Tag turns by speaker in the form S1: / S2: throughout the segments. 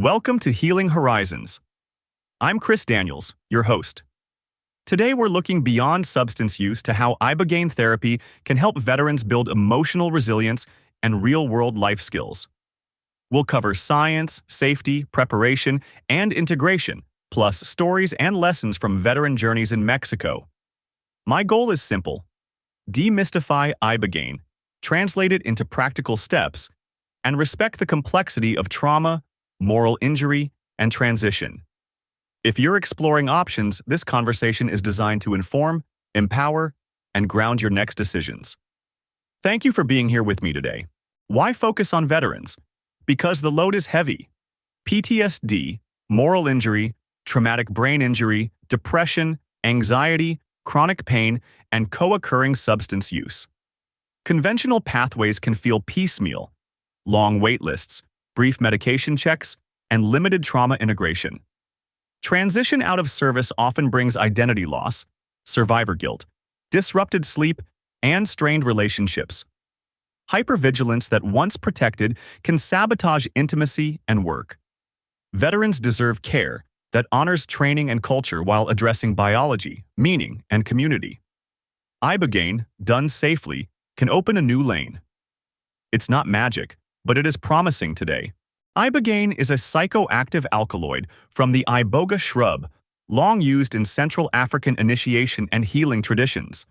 S1: Welcome to Healing Horizons. I'm Chris Daniels, your host. Today we're looking beyond substance use to how Ibogaine therapy can help veterans build emotional resilience and real-world life skills. We'll cover science, safety, preparation, and integration, plus stories and lessons from veteran journeys in Mexico. My goal is simple: demystify Ibogaine, translate it into practical steps, and respect the complexity of trauma, moral injury, and transition. If you're exploring options, this conversation is designed to inform, empower, and ground your next decisions. Thank you for being here with me today. Why focus on veterans? Because the load is heavy. PTSD, moral injury, traumatic brain injury, depression, anxiety, chronic pain, and co-occurring substance use. Conventional pathways can feel piecemeal: long wait lists, brief medication checks, and limited trauma integration. Transition out of service often brings identity loss, survivor guilt, disrupted sleep, and strained relationships. Hypervigilance that once protected can sabotage intimacy and work. Veterans deserve care that honors training and culture while addressing biology, meaning, and community. Ibogaine, done safely, can open a new lane. It's not magic, but it is promising today. Ibogaine is a psychoactive alkaloid from the iboga shrub, long used in Central African initiation and healing traditions.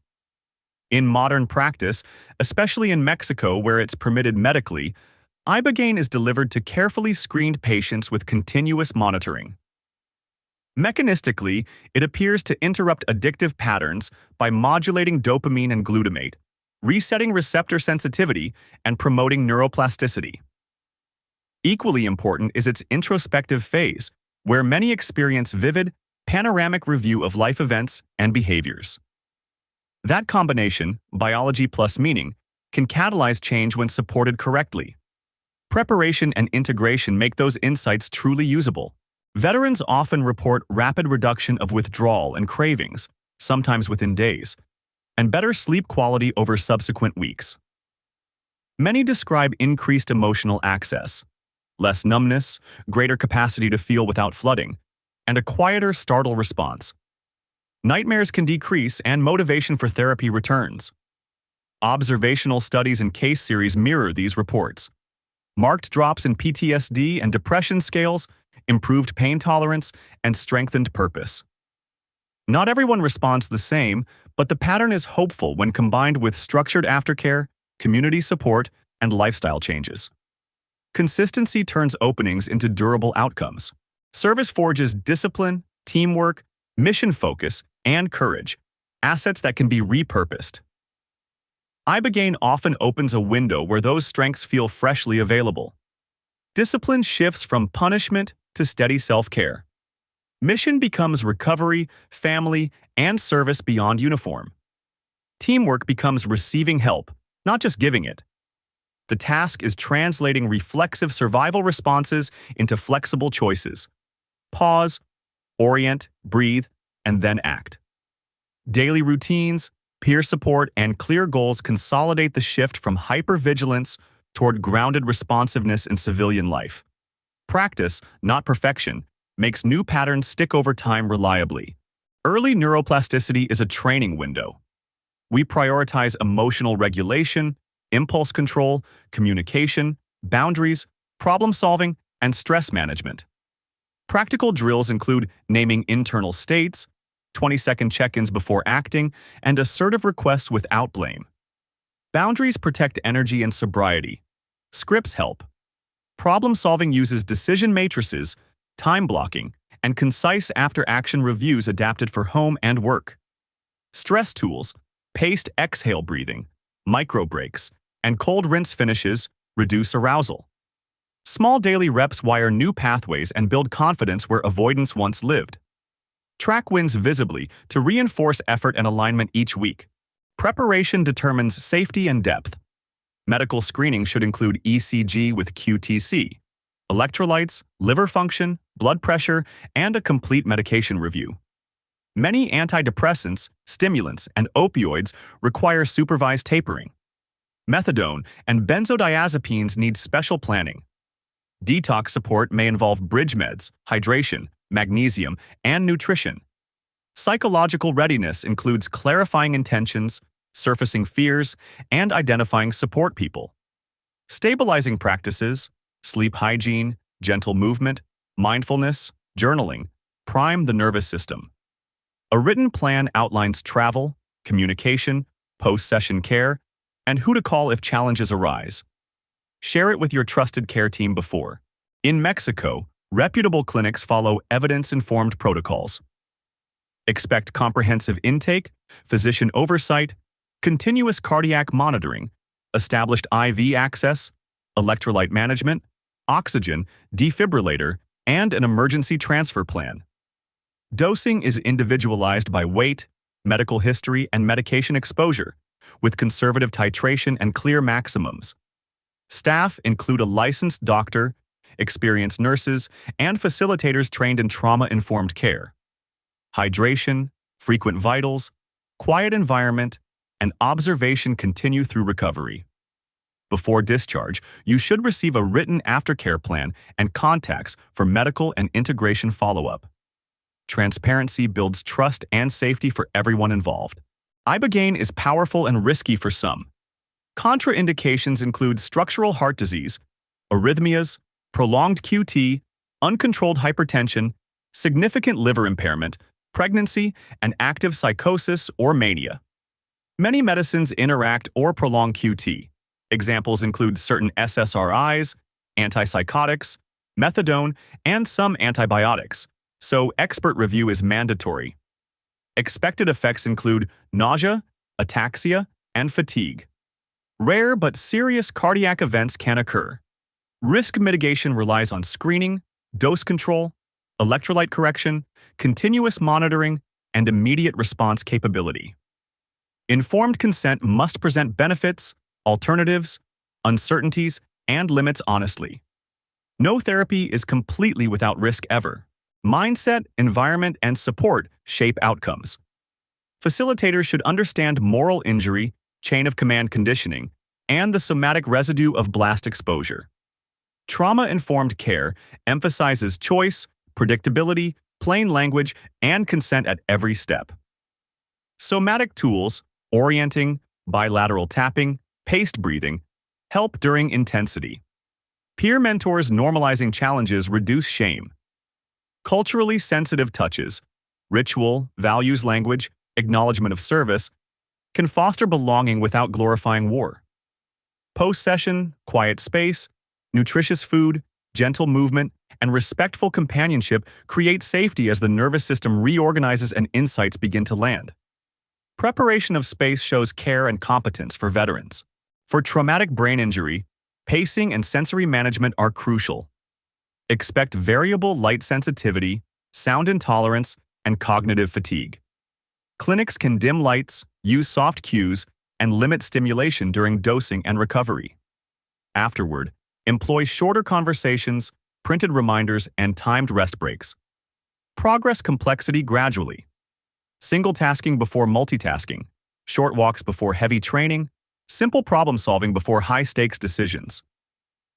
S1: In modern practice, especially in Mexico where it's permitted medically, Ibogaine is delivered to carefully screened patients with continuous monitoring. Mechanistically, it appears to interrupt addictive patterns by modulating dopamine and glutamate, resetting receptor sensitivity, and promoting neuroplasticity. Equally important is its introspective phase, where many experience vivid, panoramic review of life events and behaviors. That combination, biology plus meaning, can catalyze change when supported correctly. Preparation and integration make those insights truly usable. Veterans often report rapid reduction of withdrawal and cravings, sometimes within days, and better sleep quality over subsequent weeks. Many describe increased emotional access, less numbness, greater capacity to feel without flooding, and a quieter startle response. Nightmares can decrease and motivation for therapy returns. Observational studies and case series mirror these reports. Marked drops in PTSD and depression scales, improved pain tolerance, and strengthened purpose. Not everyone responds the same, but the pattern is hopeful when combined with structured aftercare, community support, and lifestyle changes. Consistency turns openings into durable outcomes. Service forges discipline, teamwork, mission focus, and courage, assets that can be repurposed. Ibogaine often opens a window where those strengths feel freshly available. Discipline shifts from punishment to steady self-care. Mission becomes recovery, family, and service beyond uniform. Teamwork becomes receiving help, not just giving it. The task is translating reflexive survival responses into flexible choices. Pause, orient, breathe, and then act. Daily routines, peer support, and clear goals consolidate the shift from hypervigilance toward grounded responsiveness in civilian life. Practice, not perfection, makes new patterns stick over time reliably. Early neuroplasticity is a training window. We prioritize emotional regulation, impulse control, communication, boundaries, problem-solving, and stress management. Practical drills include naming internal states, 20-second check-ins before acting, and assertive requests without blame. Boundaries protect energy and sobriety. Scripts help. Problem-solving uses decision matrices, time blocking, and concise after-action reviews adapted for home and work. Stress tools, paced exhale breathing, micro breaks, and cold rinse finishes reduce arousal. Small daily reps wire new pathways and build confidence where avoidance once lived. Track wins visibly to reinforce effort and alignment each week. Preparation determines safety and depth. Medical screening should include ECG with QTC, electrolytes, liver function, blood pressure, and a complete medication review. Many antidepressants, stimulants, and opioids require supervised tapering. Methadone and benzodiazepines need special planning. Detox support may involve bridge meds, hydration, magnesium, and nutrition. Psychological readiness includes clarifying intentions, surfacing fears, and identifying support people. Stabilizing practices, sleep hygiene, gentle movement, mindfulness, journaling, prime the nervous system. A written plan outlines travel, communication, post-session care, and who to call if challenges arise. Share it with your trusted care team before. In Mexico, reputable clinics follow evidence-informed protocols. Expect comprehensive intake, physician oversight, continuous cardiac monitoring, established IV access, electrolyte management, oxygen, defibrillator, and an emergency transfer plan. Dosing is individualized by weight, medical history, and medication exposure, with conservative titration and clear maximums. Staff include a licensed doctor, experienced nurses, and facilitators trained in trauma-informed care. Hydration, frequent vitals, quiet environment, and observation continue through recovery. Before discharge, you should receive a written aftercare plan and contacts for medical and integration follow-up. Transparency builds trust and safety for everyone involved. Ibogaine is powerful and risky for some. Contraindications include structural heart disease, arrhythmias, prolonged QT, uncontrolled hypertension, significant liver impairment, pregnancy, and active psychosis or mania. Many medicines interact or prolong QT. Examples include certain SSRIs, antipsychotics, methadone, and some antibiotics, so expert review is mandatory. Expected effects include nausea, ataxia, and fatigue. Rare but serious cardiac events can occur. Risk mitigation relies on screening, dose control, electrolyte correction, continuous monitoring, and immediate response capability. Informed consent must present benefits, alternatives, uncertainties, and limits honestly. No therapy is completely without risk ever. Mindset, environment, and support shape outcomes. Facilitators should understand moral injury, chain of command conditioning, and the somatic residue of blast exposure. Trauma-informed care emphasizes choice, predictability, plain language, and consent at every step. Somatic tools, orienting, bilateral tapping, paced breathing, help during intensity. Peer mentors normalizing challenges reduce shame. Culturally sensitive touches, ritual, values language, acknowledgement of service, can foster belonging without glorifying war. Post-session, quiet space, nutritious food, gentle movement, and respectful companionship create safety as the nervous system reorganizes and insights begin to land. Preparation of space shows care and competence for veterans. For traumatic brain injury, pacing and sensory management are crucial. Expect variable light sensitivity, sound intolerance, and cognitive fatigue. Clinics can dim lights, use soft cues, and limit stimulation during dosing and recovery. Afterward, employ shorter conversations, printed reminders, and timed rest breaks. Progress complexity gradually. Single tasking before multitasking, short walks before heavy training, simple problem solving before high-stakes decisions.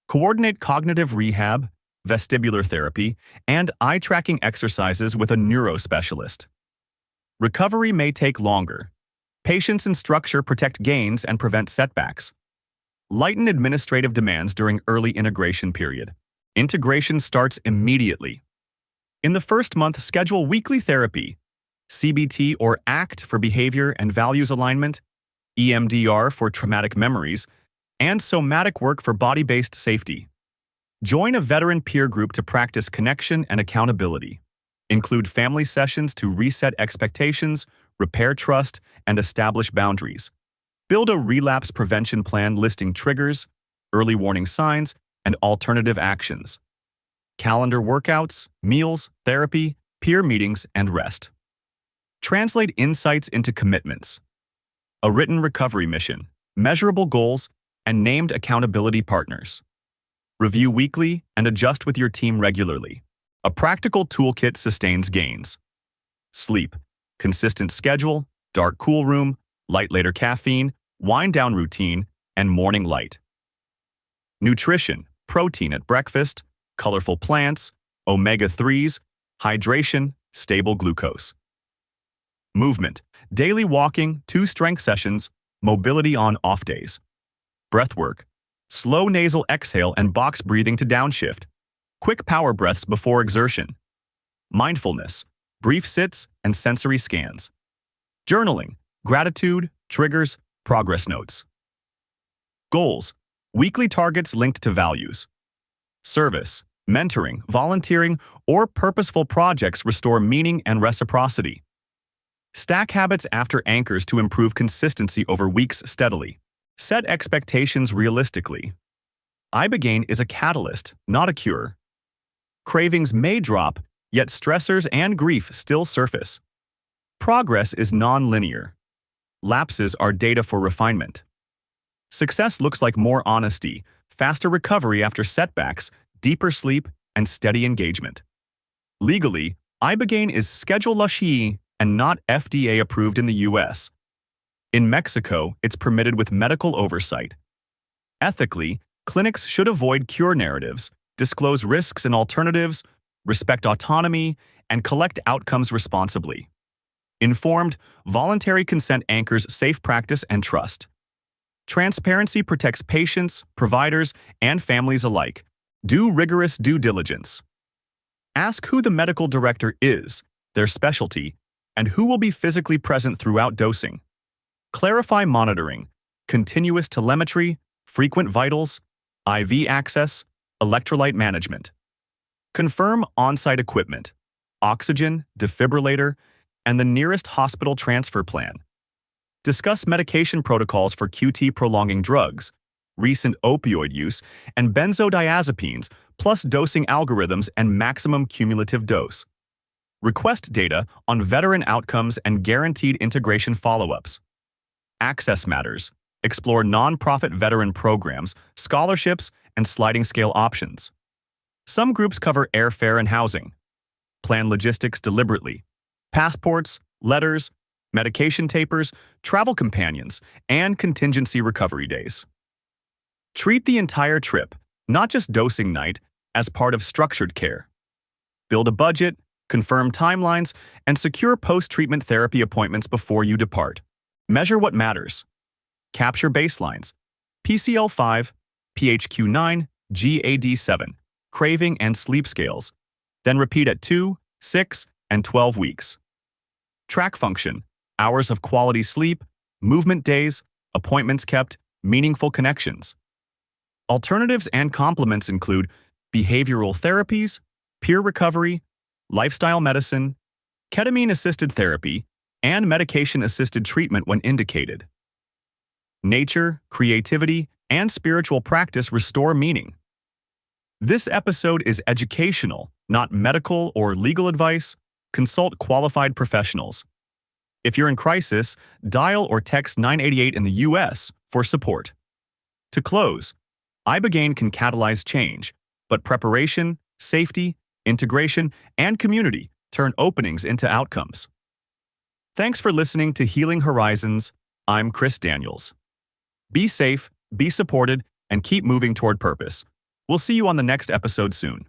S1: Coordinate cognitive rehab, vestibular therapy, and eye-tracking exercises with a neurospecialist. Recovery may take longer. Patience and structure protect gains and prevent setbacks. Lighten administrative demands during early integration period. Integration starts immediately. In the first month, schedule weekly therapy, CBT or ACT for behavior and values alignment, EMDR for traumatic memories, and somatic work for body-based safety. Join a veteran peer group to practice connection and accountability. Include family sessions to reset expectations, repair trust, and establish boundaries. Build a relapse prevention plan listing triggers, early warning signs, and alternative actions. Calendar workouts, meals, therapy, peer meetings, and rest. Translate insights into commitments. A written recovery mission, measurable goals, and named accountability partners. Review weekly and adjust with your team regularly. A practical toolkit sustains gains. Sleep, consistent schedule, dark cool room, light later caffeine, wind down routine, and morning light. Nutrition, protein at breakfast, colorful plants, omega-3s, hydration, stable glucose. Movement, daily walking, 2 strength sessions, mobility on off days. Breathwork, slow nasal exhale and box breathing to downshift. Quick power breaths before exertion. Mindfulness, brief sits and sensory scans. Journaling, gratitude, triggers, progress notes. Goals, weekly targets linked to values. Service, mentoring, volunteering, or purposeful projects restore meaning and reciprocity. Stack habits after anchors to improve consistency over weeks steadily. Set expectations realistically. Ibogaine is a catalyst, not a cure. Cravings may drop, yet stressors and grief still surface. Progress is non-linear. Lapses are data for refinement. Success looks like more honesty, faster recovery after setbacks, deeper sleep, and steady engagement. Legally, Ibogaine is Schedule LA and not FDA approved in the US. In Mexico, it's permitted with medical oversight. Ethically, clinics should avoid cure narratives, disclose risks and alternatives, respect autonomy, and collect outcomes responsibly. Informed, voluntary consent anchors safe practice and trust. Transparency protects patients, providers, and families alike. Do rigorous due diligence. Ask who the medical director is, their specialty, and who will be physically present throughout dosing. Clarify monitoring, continuous telemetry, frequent vitals, IV access, electrolyte management. Confirm on-site equipment, oxygen, defibrillator, and the nearest hospital transfer plan. Discuss medication protocols for QT prolonging drugs, recent opioid use, and benzodiazepines, plus dosing algorithms and maximum cumulative dose. Request data on veteran outcomes and guaranteed integration follow-ups. Access matters. Explore nonprofit veteran programs, scholarships, and sliding scale options. Some groups cover airfare and housing. Plan logistics deliberately. Passports, letters, medication tapers, travel companions, and contingency recovery days. Treat the entire trip, not just dosing night, as part of structured care. Build a budget, confirm timelines, and secure post-treatment therapy appointments before you depart. Measure what matters. Capture baselines, PCL5, PHQ9, GAD7, craving and sleep scales. Then repeat at 2, 6, and 12 weeks. Track function, hours of quality sleep, movement days, appointments kept, meaningful connections. Alternatives and complements include behavioral therapies, peer recovery, lifestyle medicine, ketamine-assisted therapy, and medication-assisted treatment when indicated. Nature, creativity, and spiritual practice restore meaning. This episode is educational, not medical or legal advice. Consult qualified professionals. If you're in crisis, dial or text 988 in the US for support. To close, Ibogaine can catalyze change, but preparation, safety, integration, and community turn openings into outcomes. Thanks for listening to Healing Horizons. I'm Chris Daniels. Be safe, be supported, and keep moving toward purpose. We'll see you on the next episode soon.